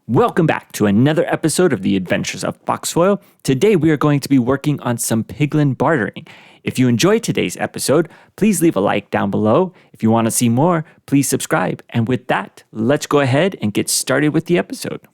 Welcome back to another episode of the Adventures of FoxFoil. Today we are going to be working on some piglin bartering. If you enjoyed today's episode, please leave a like down below. If you want to see more, please subscribe. And with that, let's go ahead and get started with the episode.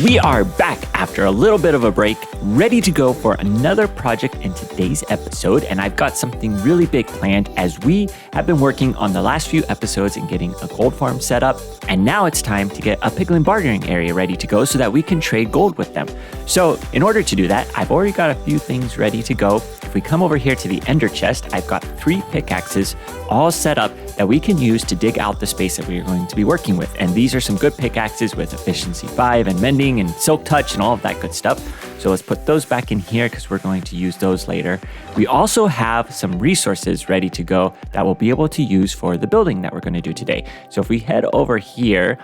We are back after a little bit of a break, ready to go for another project in today's episode, and I've got something really big planned as we have been working on the last few episodes and getting a gold farm set up, and now it's time to get a piglin bartering area ready to go so that we can trade gold with them. So in order to do that, I've already got a few things ready to go. If we come over here to the ender chest, I've got 3 pickaxes all set up that we can use to dig out the space that we are going to be working with. And these are some good pickaxes with efficiency 5 and mending and silk touch and all of that good stuff. So let's put those back in here because we're going to use those later. We also have some resources ready to go that we'll be able to use for the building that we're going to do today. So if we head over here,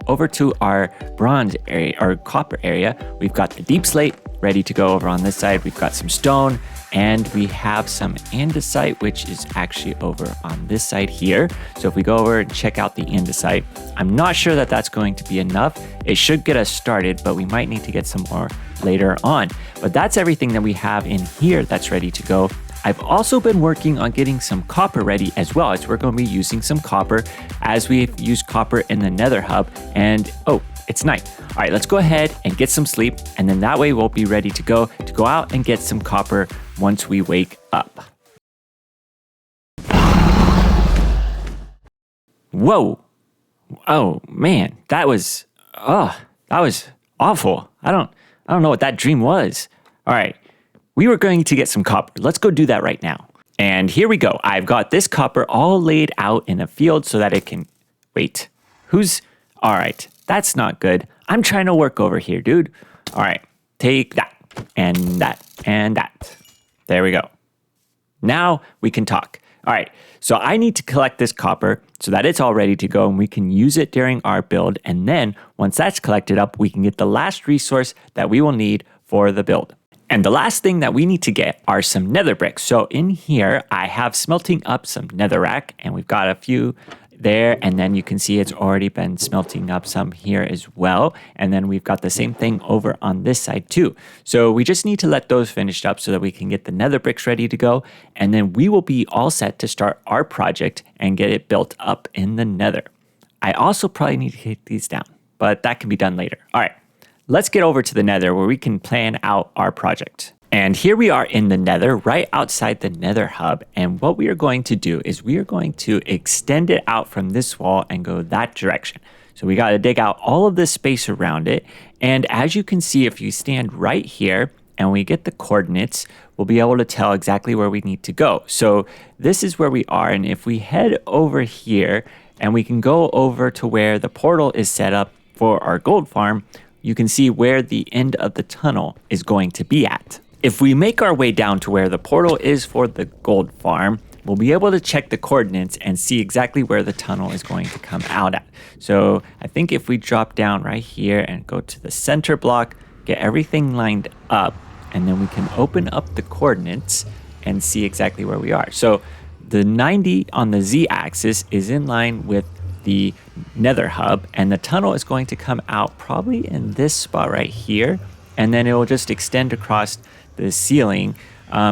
over to our bronze area or copper area, we've got the deep slate ready to go over on this side. We've got some stone and we have some andesite, which is actually over on this side here. So if we go over and check out the andesite, I'm not sure that that's going to be enough. It should get us started, but we might need to get some more later on. But that's everything that we have in here that's ready to go. I've also been working on getting some copper ready as well, as we're going to be using some copper as we've used copper in the nether hub. And oh, it's night. All right, let's go ahead and get some sleep, and then that way we'll be ready to go out and get some copper once we wake up. Whoa. Oh man, that was awful. I don't know what that dream was. All right. We were going to get some copper. Let's go do that right now. And here we go. I've got this copper all laid out in a field so that it can... Wait, all right, that's not good. I'm trying to work over here, dude. All right, take that and that and that. There we go. Now we can talk. All right, so I need to collect this copper so that it's all ready to go and we can use it during our build. And then once that's collected up, we can get the last resource that we will need for the build. And the last thing that we need to get are some nether bricks. So in here, I have smelting up some netherrack, and we've got a few there. And then you can see it's already been smelting up some here as well. And then we've got the same thing over on this side too. So we just need to let those finish up so that we can get the nether bricks ready to go. And then we will be all set to start our project and get it built up in the nether. I also probably need to take these down, but that can be done later. All right. Let's get over to the nether where we can plan out our project. And here we are in the nether, right outside the nether hub. And what we are going to do is we are going to extend it out from this wall and go that direction. So we got to dig out all of this space around it. And as you can see, if you stand right here and we get the coordinates, we'll be able to tell exactly where we need to go. So this is where we are. And if we head over here and we can go over to where the portal is set up for our gold farm, you can see where the end of the tunnel is going to be at. If we make our way down to where the portal is for the gold farm, we'll be able to check the coordinates and see exactly where the tunnel is going to come out at. So I think if we drop down right here and go to the center block, get everything lined up, and then we can open up the coordinates and see exactly where we are. So the 90 on the z-axis is in line with the nether hub, and the tunnel is going to come out probably in this spot right here, and then it will just extend across the ceiling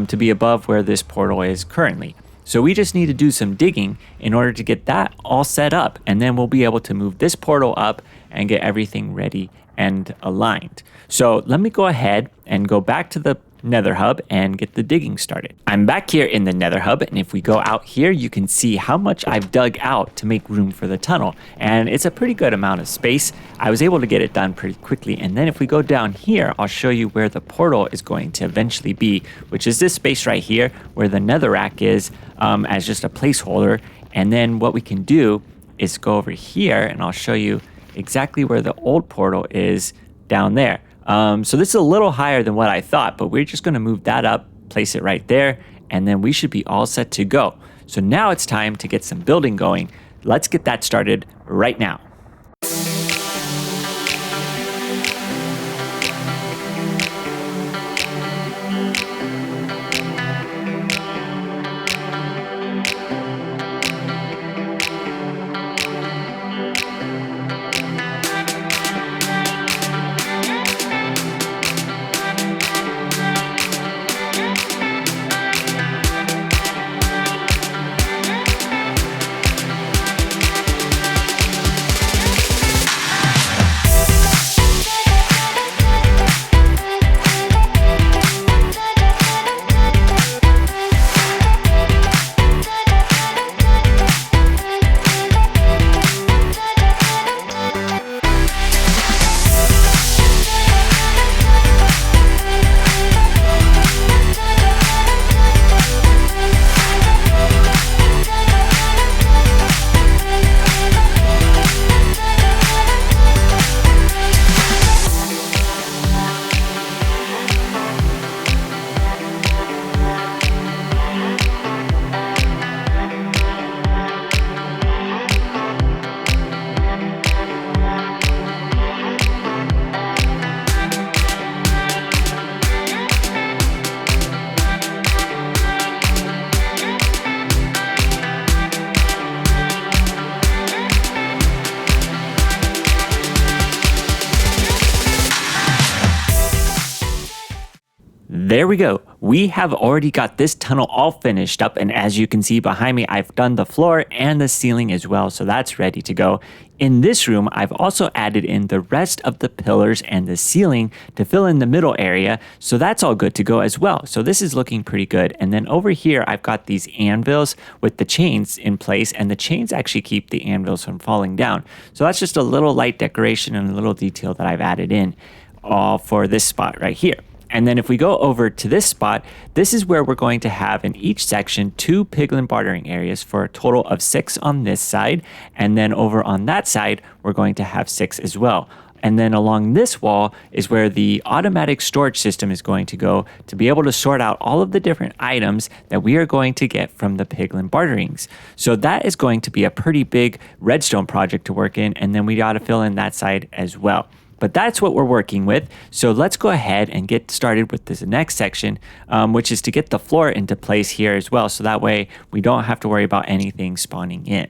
to be above where this portal is currently. So we just need to do some digging in order to get that all set up, and then we'll be able to move this portal up and get everything ready and aligned. So let me go ahead and go back to the nether hub and get the digging started. I'm back here in the nether hub, and if we go out here, you can see how much I've dug out to make room for the tunnel, and it's a pretty good amount of space. I was able to get it done pretty quickly. And then if we go down here, I'll show you where the portal is going to eventually be, which is this space right here where the netherrack is, as just a placeholder. And then what we can do is go over here and I'll show you exactly where the old portal is down there. So this is a little higher than what I thought, but we're just going to move that up, place it right there, and then we should be all set to go. So now it's time to get some building going. Let's get that started right now. There we go. We have already got this tunnel all finished up, and as you can see behind me, I've done the floor and the ceiling as well, so that's ready to go. In this room, I've also added in the rest of the pillars and the ceiling to fill in the middle area, so that's all good to go as well. So this is looking pretty good. And then over here, I've got these anvils with the chains in place, and the chains actually keep the anvils from falling down. So that's just a little light decoration and a little detail that I've added in all for this spot right here. And then if we go over to this spot, this is where we're going to have in each section 2 piglin bartering areas for a total of 6 on this side. And then over on that side, we're going to have 6 as well. And then along this wall is where the automatic storage system is going to go to be able to sort out all of the different items that we are going to get from the piglin barterings. So that is going to be a pretty big redstone project to work in. And then we got to fill in that side as well. But that's what we're working with. So let's go ahead and get started with this next section, which is to get the floor into place here as well. So that way we don't have to worry about anything spawning in.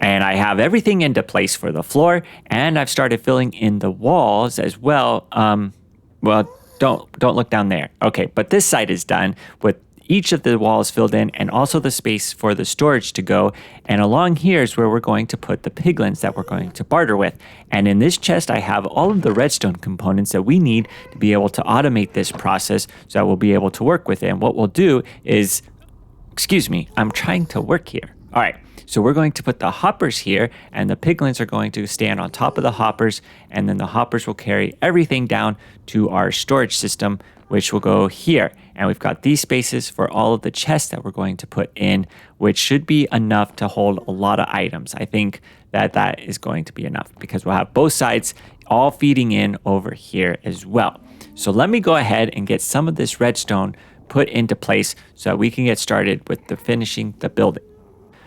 And I have everything into place for the floor, and I've started filling in the walls as well. Well, don't look down there. Okay, but this side is done with each of the walls filled in, and also the space for the storage to go. And along here is where we're going to put the piglins that we're going to barter with. And in this chest, I have all of the redstone components that we need to be able to automate this process so that we'll be able to work with it. And what we'll do is, excuse me, I'm trying to work here. All right, so we're going to put the hoppers here, and the piglins are going to stand on top of the hoppers, and then the hoppers will carry everything down to our storage system, which will go here. And we've got these spaces for all of the chests that we're going to put in, which should be enough to hold a lot of items. I think that is going to be enough because we'll have both sides all feeding in over here as well. So let me go ahead and get some of this redstone put into place so that we can get started with finishing the building.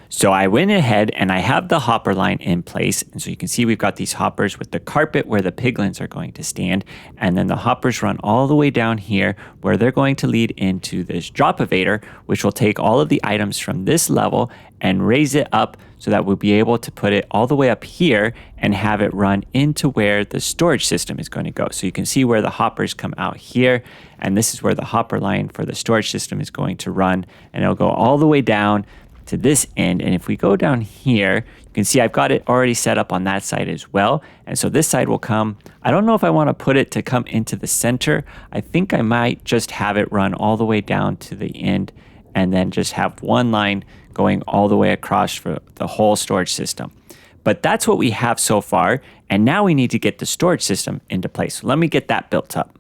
So I went ahead and I have the hopper line in place. And so you can see we've got these hoppers with the carpet where the piglins are going to stand. And then the hoppers run all the way down here where they're going to lead into this drop elevator, which will take all of the items from this level and raise it up so that we'll be able to put it all the way up here and have it run into where the storage system is going to go. So you can see where the hoppers come out here. And this is where the hopper line for the storage system is going to run. And it'll go all the way down to this end. And if we go down here, you can see I've got it already set up on that side as well. And so this side will come, I don't know if I want to put it to come into the center. I think I might just have it run all the way down to the end and then just have one line going all the way across for the whole storage system. But that's what we have so far. And now we need to get the storage system into place. So let me get that built up.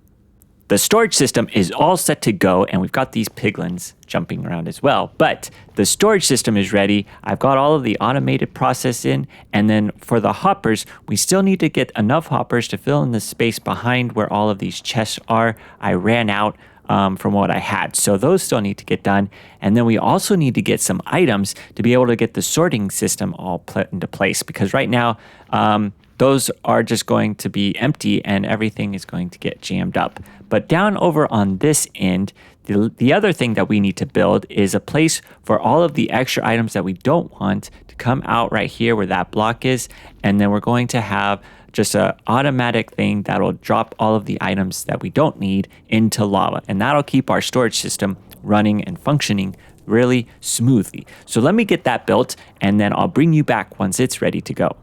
The storage system is all set to go, and we've got these piglins jumping around as well. But the storage system is ready. I've got all of the automated process in, and then for the hoppers, we still need to get enough hoppers to fill in the space behind where all of these chests are. I ran out from what I had, so those still need to get done. And then we also need to get some items to be able to get the sorting system all put into place, because right now, those are just going to be empty and everything is going to get jammed up. But down over on this end, the other thing that we need to build is a place for all of the extra items that we don't want to come out right here where that block is. And then we're going to have just an automatic thing that'll drop all of the items that we don't need into lava. And that'll keep our storage system running and functioning really smoothly. So let me get that built, and then I'll bring you back once it's ready to go.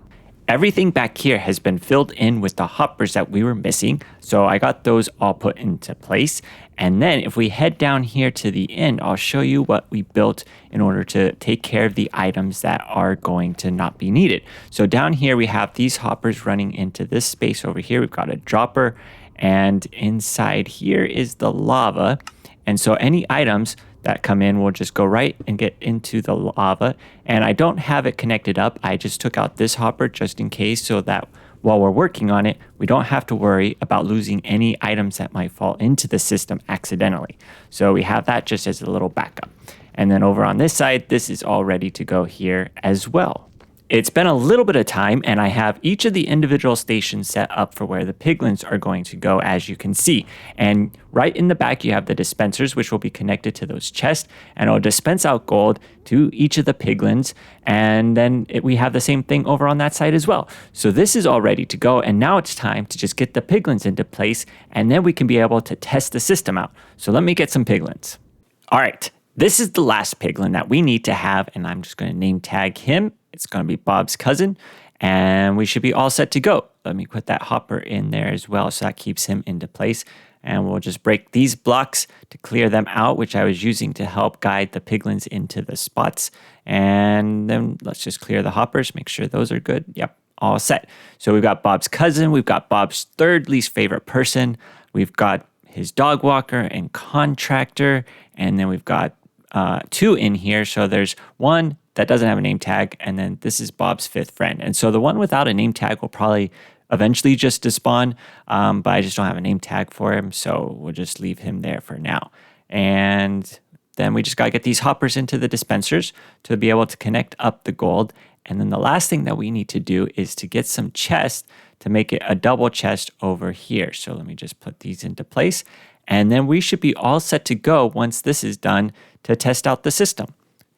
Everything back here has been filled in with the hoppers that we were missing. So I got those all put into place. And then if we head down here to the end, I'll show you what we built in order to take care of the items that are going to not be needed. So down here, we have these hoppers running into this space over here. We've got a dropper, and inside here is the lava. And so any items that come in will just go right and get into the lava. And I don't have it connected up. I just took out this hopper just in case, so that while we're working on it, we don't have to worry about losing any items that might fall into the system accidentally. So we have that just as a little backup. And then over on this side, this is all ready to go here as well. It's been a little bit of time, and I have each of the individual stations set up for where the piglins are going to go, as you can see. And right in the back, you have the dispensers, which will be connected to those chests, and it'll dispense out gold to each of the piglins. And then we have the same thing over on that side as well. So this is all ready to go, and now it's time to just get the piglins into place, and then we can be able to test the system out. So let me get some piglins. All right, this is the last piglin that we need to have, and I'm just going to name tag him. It's going to be Bob's cousin, and we should be all set to go. Let me put that hopper in there as well, so that keeps him into place. And we'll just break these blocks to clear them out, which I was using to help guide the piglins into the spots. And then let's just clear the hoppers, make sure those are good. Yep, all set. So we've got Bob's cousin, we've got Bob's third least favorite person, we've got his dog walker and contractor, and then we've got 2 in here. So there's 1 that doesn't have a name tag, and then this is Bob's 5th friend. And so the one without a name tag will probably eventually just despawn, but I just don't have a name tag for him, so we'll just leave him there for now. And then we just got to get these hoppers into the dispensers to be able to connect up the gold. And then the last thing that we need to do is to get some chests to make it a double chest over here. So let me just put these into place, and then we should be all set to go once this is done to test out the system.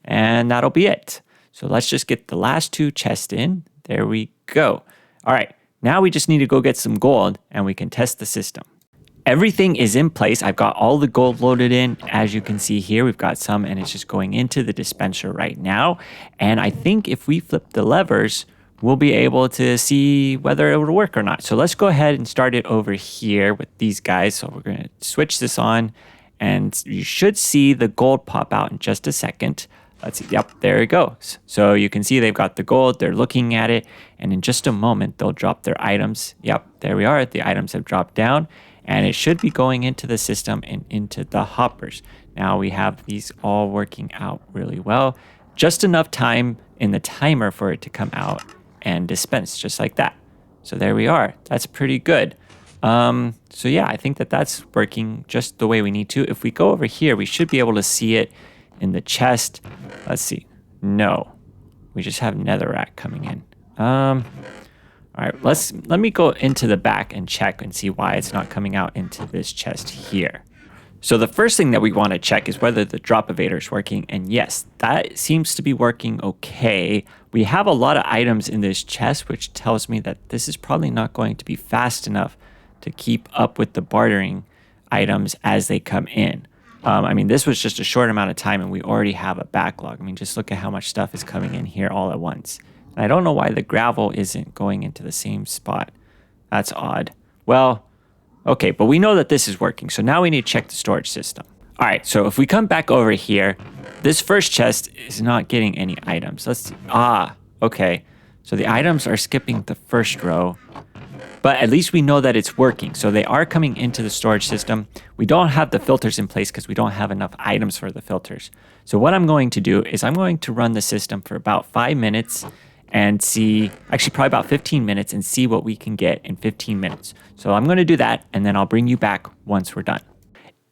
And that'll be it. So let's just get the last 2 chests in. There we go. All right, now we just need to go get some gold and we can test the system. Everything is in place. I've got all the gold loaded in. As you can see here, we've got some, and it's just going into the dispenser right now. And I think if we flip the levers, we'll be able to see whether it will work or not. So let's go ahead and start it over here with these guys. So we're going to switch this on, and you should see the gold pop out in just a second. Let's see. Yep, there it goes. So you can see they've got the gold. They're looking at it, and in just a moment, they'll drop their items. Yep, there we are. The items have dropped down, and it should be going into the system and into the hoppers. Now we have these all working out really well. Just enough time in the timer for it to come out and dispense just like that. So there we are. That's pretty good. So yeah, I think that that's working just the way we need to. If we go over here, we should be able to see it in the chest. Let's see. No, we just have netherrack coming in. All right, let me go into the back and check and see why it's not coming out into this chest here. So the first thing that we want to check is whether the drop evader is working, and yes, that seems to be working okay. We have a lot of items in this chest, which tells me that this is probably not going to be fast enough to keep up with the bartering items as they come in. I mean, this was just a short amount of time, and we already have a backlog. I mean, just look at how much stuff is coming in here all at once. And I don't know why the gravel isn't going into the same spot. That's odd. Well, okay, but we know that this is working, so now we need to check the storage system. All right, so if we come back over here, this first chest is not getting any items. Let's see. Okay. So the items are skipping the first row, but at least we know that it's working. So they are coming into the storage system. We don't have the filters in place because we don't have enough items for the filters. So what I'm going to do is I'm going to run the system for about 5 minutes and see, actually probably about 15 minutes, and see what we can get in 15 minutes. So I'm going to do that, and then I'll bring you back once we're done.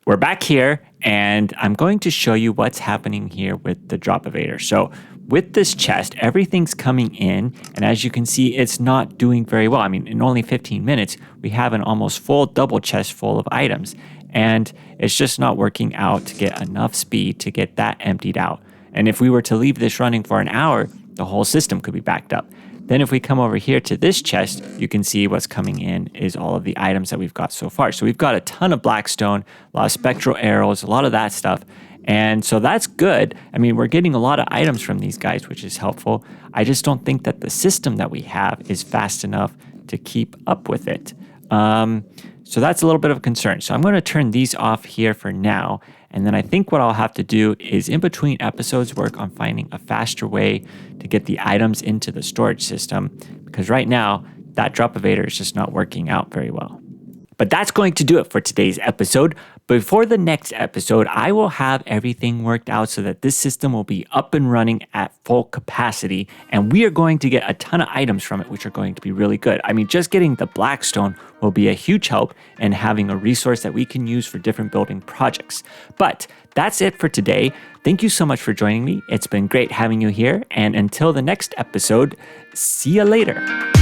We're back here, and I'm going to show you what's happening here with the drop evader. So with this chest, everything's coming in, and as you can see, it's not doing very well. I mean, in only 15 minutes, we have an almost full double chest full of items, and it's just not working out to get enough speed to get that emptied out. And if we were to leave this running for an hour, the whole system could be backed up. Then if we come over here to this chest, you can see what's coming in is all of the items that we've got so far. So we've got a ton of blackstone, a lot of spectral arrows, a lot of that stuff. And so that's good. I mean, we're getting a lot of items from these guys, which is helpful. I just don't think that the system that we have is fast enough to keep up with it. So that's a little bit of a concern. So I'm going to turn these off here for now. And then I think what I'll have to do is in between episodes work on finding a faster way to get the items into the storage system, because right now that drop evader is just not working out very well. But that's going to do it for today's episode. Before the next episode, I will have everything worked out so that this system will be up and running at full capacity, and we are going to get a ton of items from it, which are going to be really good. I mean, just getting the blackstone will be a huge help in having a resource that we can use for different building projects. But that's it for today. Thank you so much for joining me. It's been great having you here, and until the next episode, see you later.